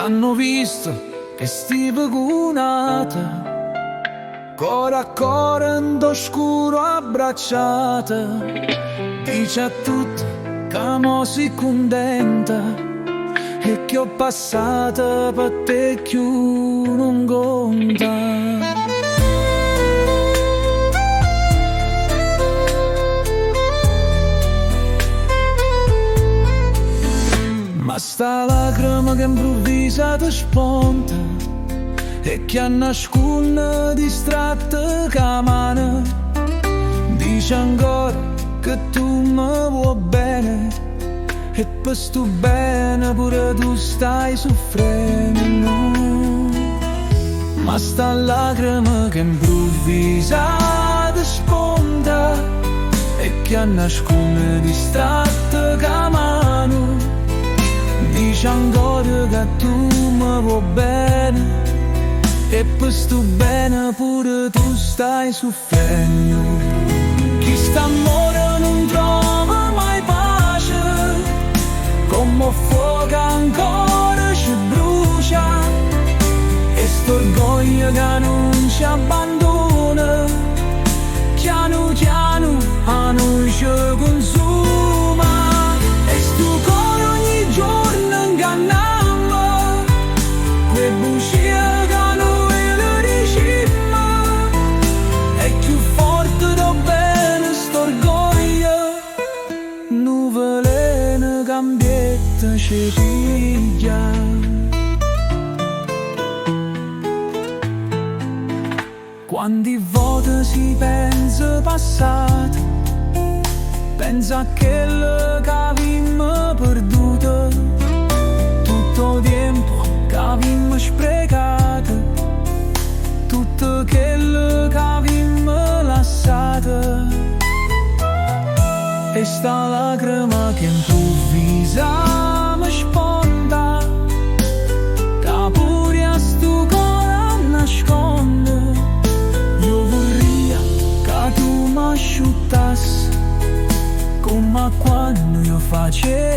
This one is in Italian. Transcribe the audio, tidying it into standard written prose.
t'hanno visto che stive cunata, cora a cora in oscuro abbracciata. Dice a tutti che mo si contenta e che ho passato per te più non conta. Ma sta lacrima che improvvisa ti sponta e che a nasconde distratta che mano. Dice ancora che tu mi vuoi bene e per sto bene pure tu stai soffrendo. Ma sta lacrima che improvvisa ti sponta e che a nasconde distratta che mano. Dice ancora che tu mi vuoi bene e per sto bene pure tu stai soffrendo. Chi sta amore non trova mai pace, come fuoco ancora ci brucia, e st'orgoglio che non ci abbandona, piano piano a noi ci consuma. E sto cuore ogni giorno ingannamma, quei bugie che noi le dicimmo, è più forte da bene st'orgoglio, nuvole cambiette ci piglia. Quante volte si pensa passato, pensa a quello che avevamo perduto, tutto il tempo che avevamo sprecato, tutto quello che avevamo lasciato. E sta lacrima che improvvisa mi sponda, che pure a sto cuore nasconde. Io vorrei che tu mi asciuttassi come quando io facevo